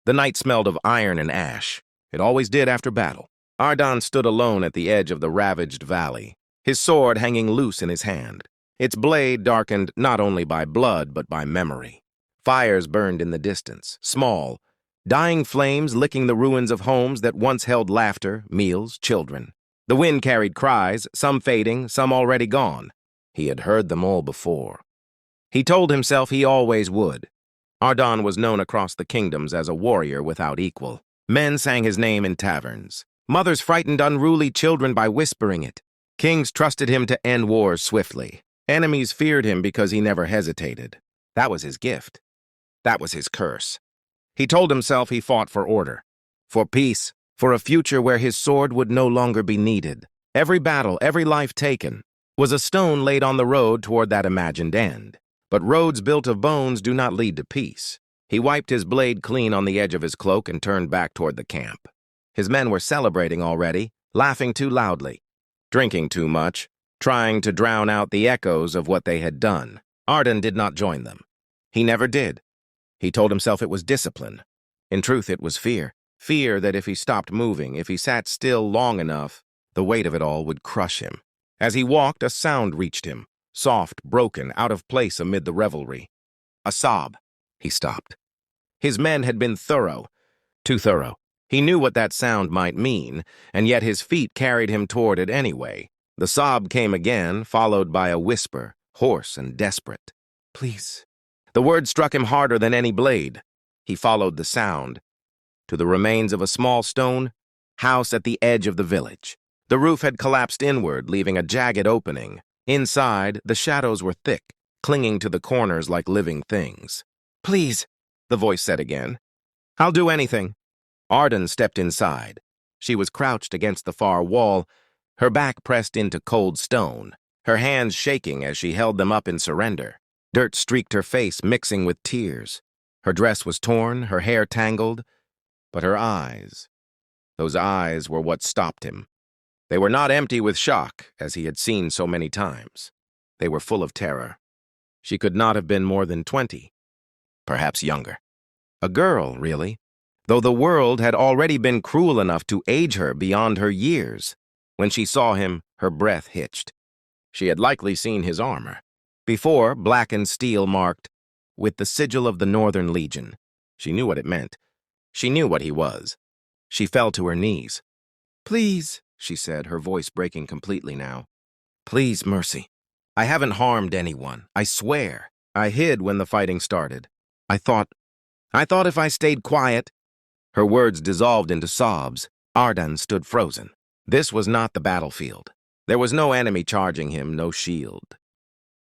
The night smelled of iron and ash. It always did after battle. Ardan stood alone at the edge of the ravaged valley, his sword hanging loose in his hand, its blade darkened not only by blood but by memory. Fires burned in the distance, small, dying flames licking the ruins of homes that once held laughter, meals, children. The wind carried cries, some fading, some already gone. He had heard them all before. He told himself he always would. Ardan was known across the kingdoms as a warrior without equal. Men sang his name in taverns. Mothers frightened unruly children by whispering it. Kings trusted him to end wars swiftly. Enemies feared him because he never hesitated. That was his gift. That was his curse. He told himself he fought for order, for peace, for a future where his sword would no longer be needed. Every battle, every life taken, was a stone laid on the road toward that imagined end. But roads built of bones do not lead to peace. He wiped his blade clean on the edge of his cloak and turned back toward the camp. His men were celebrating already, laughing too loudly, drinking too much, trying to drown out the echoes of what they had done. Ardan did not join them. He never did. He told himself it was discipline. In truth, it was fear. Fear that if he stopped moving, if he sat still long enough, the weight of it all would crush him. As he walked, a sound reached him, soft, broken, out of place amid the revelry. A sob. He stopped. His men had been thorough, too thorough. He knew what that sound might mean, and yet his feet carried him toward it anyway. The sob came again, followed by a whisper, hoarse and desperate. "Please." The word struck him harder than any blade. He followed the sound to the remains of a small stone house at the edge of the village. The roof had collapsed inward, leaving a jagged opening. Inside, the shadows were thick, clinging to the corners like living things. "Please," the voice said again. "I'll do anything." Ardan stepped inside. She was crouched against the far wall, her back pressed into cold stone, her hands shaking as she held them up in surrender. Dirt streaked her face, mixing with tears. Her dress was torn, her hair tangled, but her eyes, those eyes were what stopped him. They were not empty with shock, as he had seen so many times. They were full of terror. She could not have been more than 20, perhaps younger. A girl, really, though the world had already been cruel enough to age her beyond her years. When she saw him, her breath hitched. She had likely seen his armor. Before, black and steel marked, "With the sigil of the Northern Legion." She knew what it meant. She knew what he was. She fell to her knees. "Please," she said, her voice breaking completely now. "Please, Mercy. I haven't harmed anyone, I swear. I hid when the fighting started. I thought if I stayed quiet." Her words dissolved into sobs. Ardan stood frozen. This was not the battlefield. There was no enemy charging him, no shield.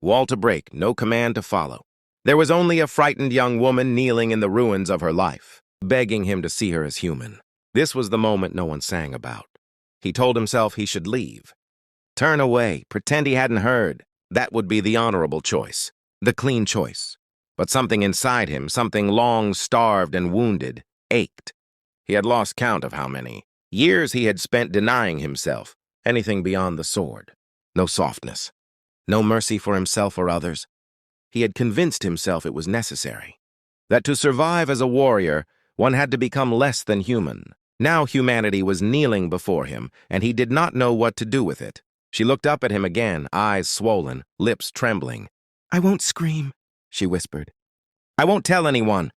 Wall to break, no command to follow. There was only a frightened young woman kneeling in the ruins of her life, begging him to see her as human. This was the moment no one sang about. He told himself he should leave. Turn away, pretend he hadn't heard. That would be the honorable choice, the clean choice. But something inside him, something long starved and wounded, ached. He had lost count of how many. Years he had spent denying himself anything beyond the sword. No softness. No mercy for himself or others. He had convinced himself it was necessary. That to survive as a warrior, one had to become less than human. Now humanity was kneeling before him, and he did not know what to do with it. She looked up at him again, eyes swollen, lips trembling. "I won't scream," she whispered. "I won't tell anyone.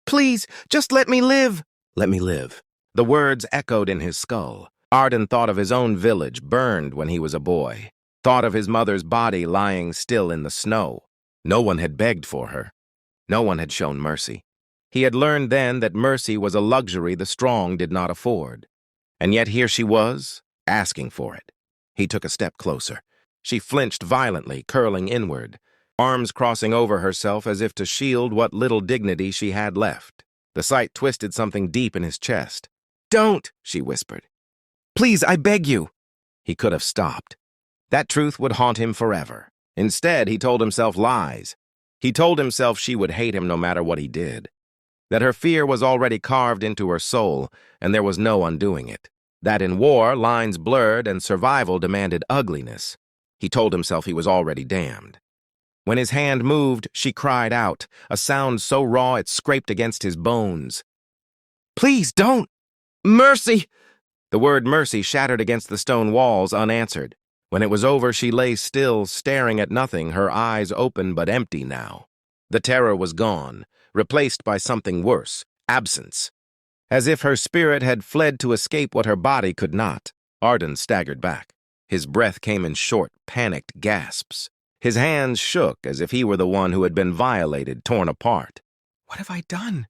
Please, just let me live." Let me live. The words echoed in his skull. Ardan thought of his own village, burned when he was a boy. Thought of his mother's body lying still in the snow. No one had begged for her. No one had shown mercy. He had learned then that mercy was a luxury the strong did not afford. And yet here she was, asking for it. He took a step closer. She flinched violently, curling inward, arms crossing over herself as if to shield what little dignity she had left. The sight twisted something deep in his chest. "Don't," she whispered. "Please, I beg you." He could have stopped. That truth would haunt him forever. Instead, he told himself lies. He told himself she would hate him no matter what he did. That her fear was already carved into her soul, and there was no undoing it. That in war, lines blurred and survival demanded ugliness. He told himself he was already damned. When his hand moved, she cried out, a sound so raw it scraped against his bones. Please, don't! Mercy! The word mercy shattered against the stone walls unanswered. When it was over, she lay still, staring at nothing, her eyes open but empty now. The terror was gone, replaced by something worse, absence. As if her spirit had fled to escape what her body could not. Arden staggered back. His breath came in short, panicked gasps. His hands shook as if he were the one who had been violated, torn apart. "What have I done?"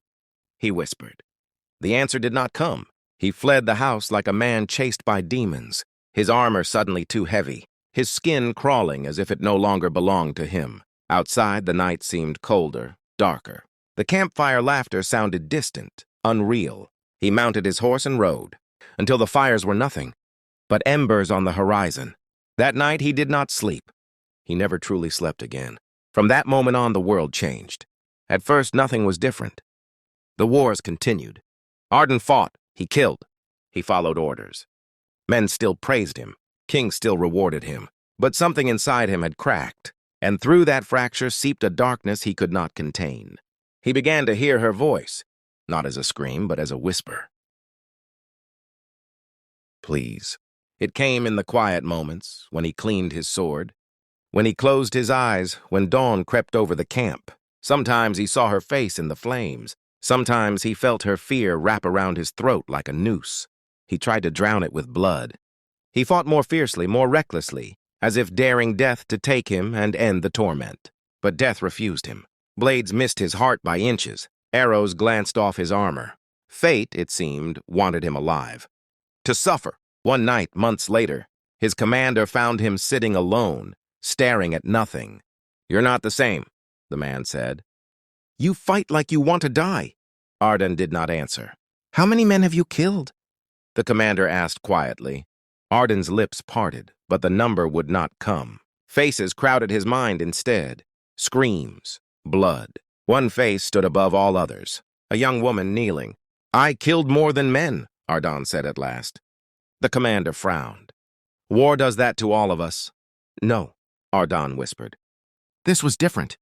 he whispered. The answer did not come. He fled the house like a man chased by demons, his armor suddenly too heavy, his skin crawling as if it no longer belonged to him. Outside, the night seemed colder, darker. The campfire laughter sounded distant, unreal. He mounted his horse and rode, until the fires were nothing but embers on the horizon. That night he did not sleep. He never truly slept again. From that moment on, the world changed. At first, nothing was different. The wars continued. Arden fought. He killed. He followed orders. Men still praised him. Kings still rewarded him. But something inside him had cracked, and through that fracture seeped a darkness he could not contain. He began to hear her voice, not as a scream, but as a whisper. Please. It came in the quiet moments, when he cleaned his sword, when he closed his eyes, when dawn crept over the camp. Sometimes he saw her face in the flames. Sometimes he felt her fear wrap around his throat like a noose. He tried to drown it with blood. He fought more fiercely, more recklessly, as if daring death to take him and end the torment. But death refused him. Blades missed his heart by inches. Arrows glanced off his armor. Fate, it seemed, wanted him alive. To suffer. One night, months later, his commander found him sitting alone, staring at nothing. "You're not the same," the man said. "You fight like you want to die." Arden did not answer. "How many men have you killed?" the commander asked quietly. Arden's lips parted, but the number would not come. Faces crowded his mind instead. Screams, blood. One face stood above all others, a young woman kneeling. "I killed more than men," Arden said at last. The commander frowned. "War does that to all of us." "No," Arden whispered. "This was different."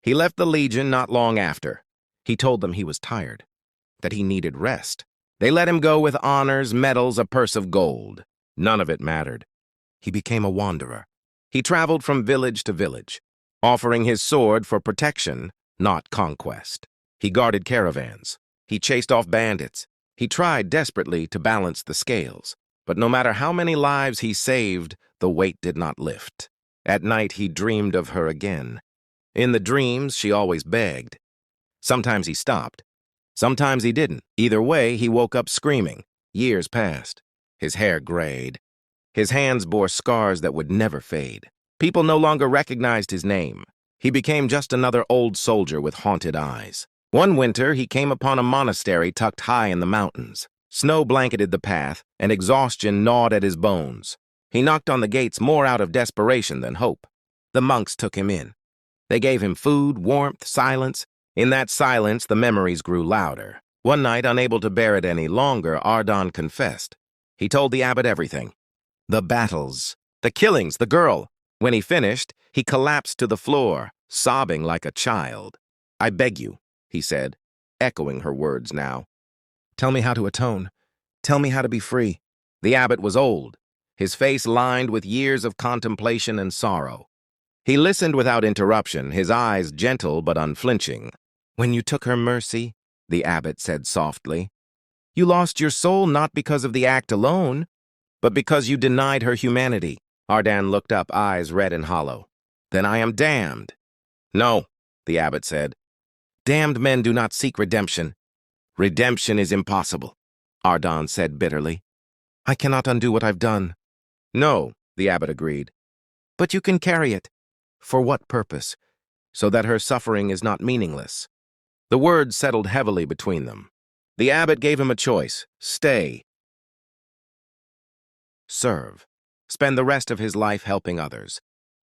He left the Legion not long after. He told them he was tired, that he needed rest. They let him go with honors, medals, a purse of gold. None of it mattered. He became a wanderer. He traveled from village to village, offering his sword for protection, not conquest. He guarded caravans. He chased off bandits. He tried desperately to balance the scales. But no matter how many lives he saved, the weight did not lift. At night, he dreamed of her again. In the dreams, she always begged. Sometimes he stopped. Sometimes he didn't. Either way, he woke up screaming. Years passed. His hair grayed. His hands bore scars that would never fade. People no longer recognized his name. He became just another old soldier with haunted eyes. One winter, he came upon a monastery tucked high in the mountains. Snow blanketed the path, and exhaustion gnawed at his bones. He knocked on the gates more out of desperation than hope. The monks took him in. They gave him food, warmth, silence. In that silence, the memories grew louder. One night, unable to bear it any longer, Arden confessed. He told the abbot everything. The battles, the killings, the girl. When he finished, he collapsed to the floor, sobbing like a child. "I beg you," he said, echoing her words now. "Tell me how to atone. Tell me how to be free." The abbot was old, his face lined with years of contemplation and sorrow. He listened without interruption, his eyes gentle but unflinching. "When you took her mercy," the abbot said softly, "you lost your soul not because of the act alone, but because you denied her humanity." Arden looked up, eyes red and hollow. "Then I am damned." "No," the abbot said. "Damned men do not seek redemption. Redemption is impossible," Arden said bitterly. "I cannot undo what I've done." "No," the abbot agreed. "But you can carry it." "For what purpose? So that her suffering is not meaningless." The words settled heavily between them. The abbot gave him a choice: stay, serve, spend the rest of his life helping others.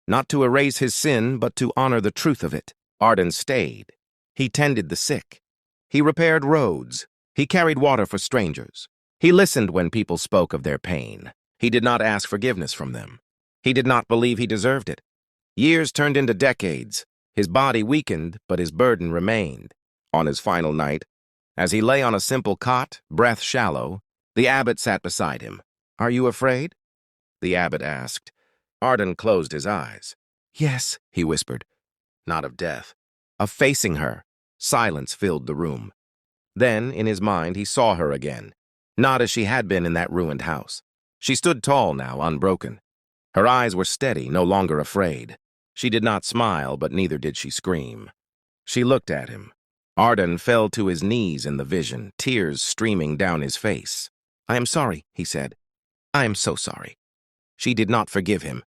Not to erase his sin, but to honor the truth of it. Arden stayed. He tended the sick. He repaired roads. He carried water for strangers. He listened when people spoke of their pain. He did not ask forgiveness from them. He did not believe he deserved it. Years turned into decades. His body weakened, but his burden remained. On his final night, As he lay on a simple cot, breath shallow, the abbot sat beside him. "Are you afraid?" the abbot asked. Arden closed his eyes. "Yes," he whispered. Not of death. Of facing her. Silence filled the room. Then, in his mind, he saw her again. Not as she had been in that ruined house. She stood tall now, unbroken. Her eyes were steady, no longer afraid. She did not smile, but neither did she scream. She looked at him. Arden fell to his knees in the vision, tears streaming down his face. "I am sorry," he said. "I am so sorry." She did not forgive him.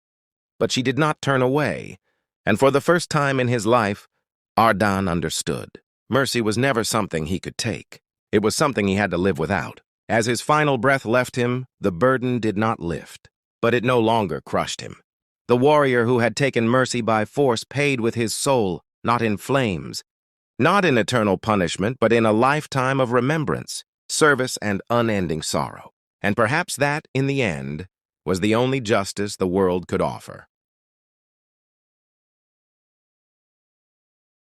But she did not turn away, and for the first time in his life, Arden understood. Mercy was never something he could take. It was something he had to live without. As his final breath left him, the burden did not lift, but it no longer crushed him. The warrior who had taken mercy by force paid with his soul, not in flames, not in eternal punishment, but in a lifetime of remembrance, service, and unending sorrow. And perhaps that, in the end, was the only justice the world could offer.